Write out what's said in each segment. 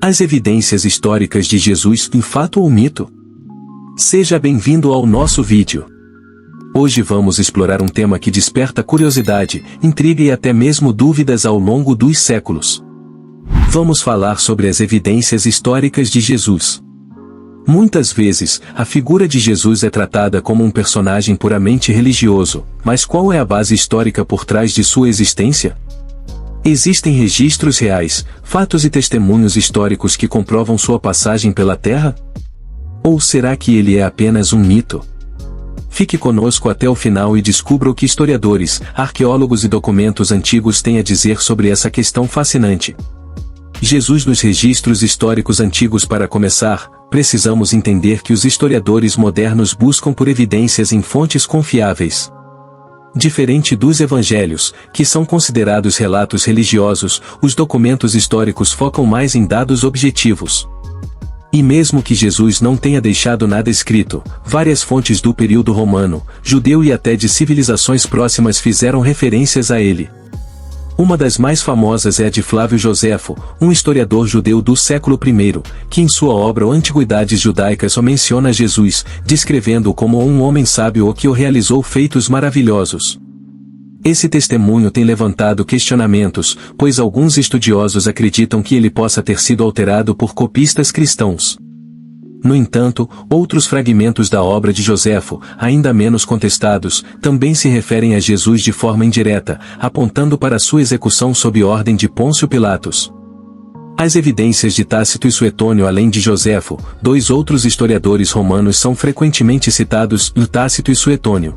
As evidências históricas de Jesus, fato ou mito? Seja bem-vindo ao nosso vídeo. Hoje vamos explorar um tema que desperta curiosidade, intriga e até mesmo dúvidas ao longo dos séculos. Vamos falar sobre as evidências históricas de Jesus. Muitas vezes, a figura de Jesus é tratada como um personagem puramente religioso, mas qual é a base histórica por trás de sua existência? Existem registros reais, fatos e testemunhos históricos que comprovam sua passagem pela Terra? Ou será que ele é apenas um mito? Fique conosco até o final e descubra o que historiadores, arqueólogos e documentos antigos têm a dizer sobre essa questão fascinante. Jesus nos registros históricos antigos. Para começar, precisamos entender que os historiadores modernos buscam por evidências em fontes confiáveis. Diferente dos evangelhos, que são considerados relatos religiosos, os documentos históricos focam mais em dados objetivos. E mesmo que Jesus não tenha deixado nada escrito, várias fontes do período romano, judeu e até de civilizações próximas fizeram referências a ele. Uma das mais famosas é a de Flávio Joséfo, um historiador judeu do século I, que em sua obra Antiguidades Judaicas só menciona Jesus, descrevendo-o como um homem sábio que realizou feitos maravilhosos. Esse testemunho tem levantado questionamentos, pois alguns estudiosos acreditam que ele possa ter sido alterado por copistas cristãos. No entanto, outros fragmentos da obra de Joséfo, ainda menos contestados, também se referem a Jesus de forma indireta, apontando para sua execução sob ordem de Pôncio Pilatos. As evidências de Tácito e Suetônio, além de Joséfo, dois outros historiadores romanos são frequentemente citados, Tácito e Suetônio.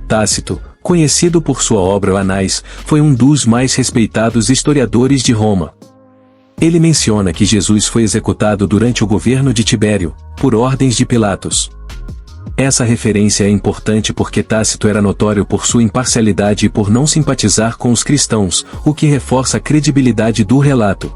Tácito, conhecido por sua obra Anais, foi um dos mais respeitados historiadores de Roma. Ele menciona que Jesus foi executado durante o governo de Tibério, por ordens de Pilatos. Essa referência é importante porque Tácito era notório por sua imparcialidade e por não simpatizar com os cristãos, o que reforça a credibilidade do relato.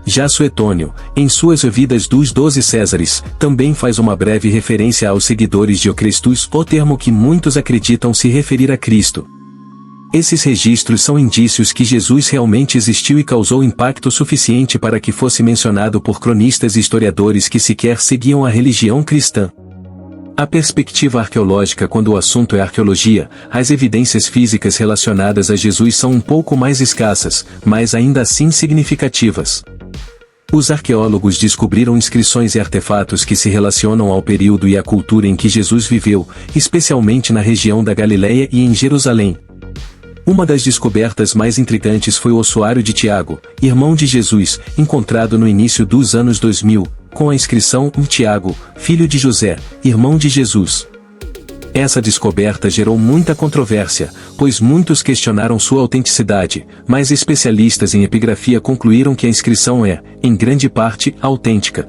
Já Suetônio, em suas Vidas dos 12 Césares, também faz uma breve referência aos seguidores de Cristus, o termo que muitos acreditam se referir a Cristo. Esses registros são indícios que Jesus realmente existiu e causou impacto suficiente para que fosse mencionado por cronistas e historiadores que sequer seguiam a religião cristã. A perspectiva arqueológica. Quando o assunto é arqueologia, as evidências físicas relacionadas a Jesus são um pouco mais escassas, mas ainda assim significativas. Os arqueólogos descobriram inscrições e artefatos que se relacionam ao período e à cultura em que Jesus viveu, especialmente na região da Galileia e em Jerusalém. Uma das descobertas mais intrigantes foi o ossuário de Tiago, irmão de Jesus, encontrado no início dos anos 2000, com a inscrição Tiago, filho de José, irmão de Jesus. Essa descoberta gerou muita controvérsia, pois muitos questionaram sua autenticidade, mas especialistas em epigrafia concluíram que a inscrição é, em grande parte, autêntica.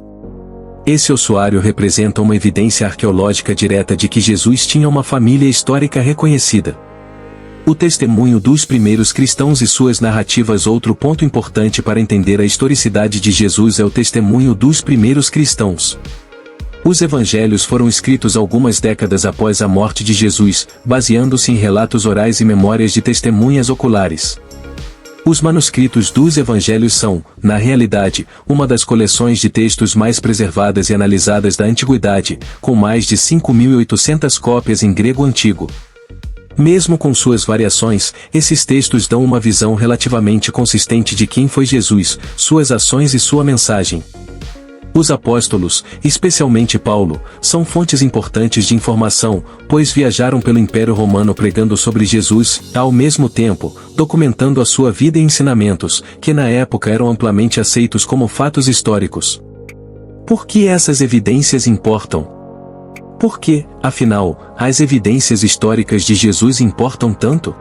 Esse ossuário representa uma evidência arqueológica direta de que Jesus tinha uma família histórica reconhecida. O testemunho dos primeiros cristãos e suas narrativas. Outro ponto importante para entender a historicidade de Jesus é o testemunho dos primeiros cristãos. Os evangelhos foram escritos algumas décadas após a morte de Jesus, baseando-se em relatos orais e memórias de testemunhas oculares. Os manuscritos dos evangelhos são, na realidade, uma das coleções de textos mais preservadas e analisadas da antiguidade, com mais de 5.800 cópias em grego antigo. Mesmo com suas variações, esses textos dão uma visão relativamente consistente de quem foi Jesus, suas ações e sua mensagem. Os apóstolos, especialmente Paulo, são fontes importantes de informação, pois viajaram pelo Império Romano pregando sobre Jesus, ao mesmo tempo, documentando a sua vida e ensinamentos, que na época eram amplamente aceitos como fatos históricos. Por que essas evidências importam? Por que, afinal, as evidências históricas de Jesus importam tanto?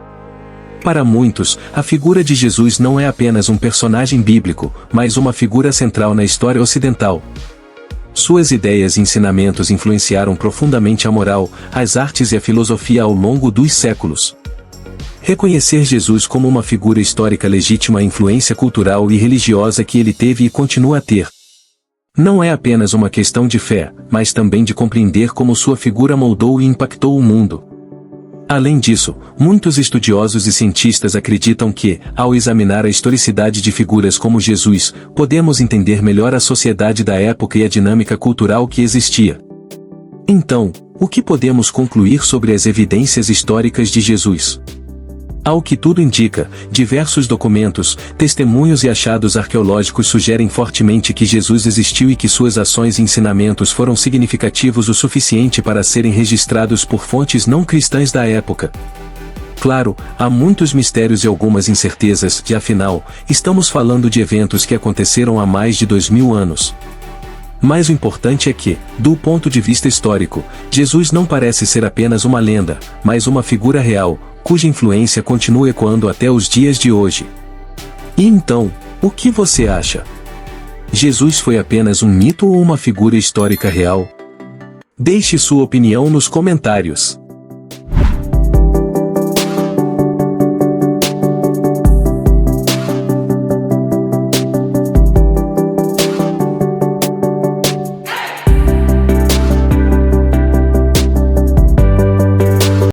Para muitos, a figura de Jesus não é apenas um personagem bíblico, mas uma figura central na história ocidental. Suas ideias e ensinamentos influenciaram profundamente a moral, as artes e a filosofia ao longo dos séculos. Reconhecer Jesus como uma figura histórica legítima a influência cultural e religiosa que ele teve e continua a ter. Não é apenas uma questão de fé, mas também de compreender como sua figura moldou e impactou o mundo. Além disso, muitos estudiosos e cientistas acreditam que, ao examinar a historicidade de figuras como Jesus, podemos entender melhor a sociedade da época e a dinâmica cultural que existia. Então, o que podemos concluir sobre as evidências históricas de Jesus? Ao que tudo indica, diversos documentos, testemunhos e achados arqueológicos sugerem fortemente que Jesus existiu e que suas ações e ensinamentos foram significativos o suficiente para serem registrados por fontes não cristãs da época. Claro, há muitos mistérios e algumas incertezas, e afinal, estamos falando de eventos que aconteceram há mais de 2000 anos. Mas o importante é que, do ponto de vista histórico, Jesus não parece ser apenas uma lenda, mas uma figura real, cuja influência continua ecoando até os dias de hoje. E então, o que você acha? Jesus foi apenas um mito ou uma figura histórica real? Deixe sua opinião nos comentários.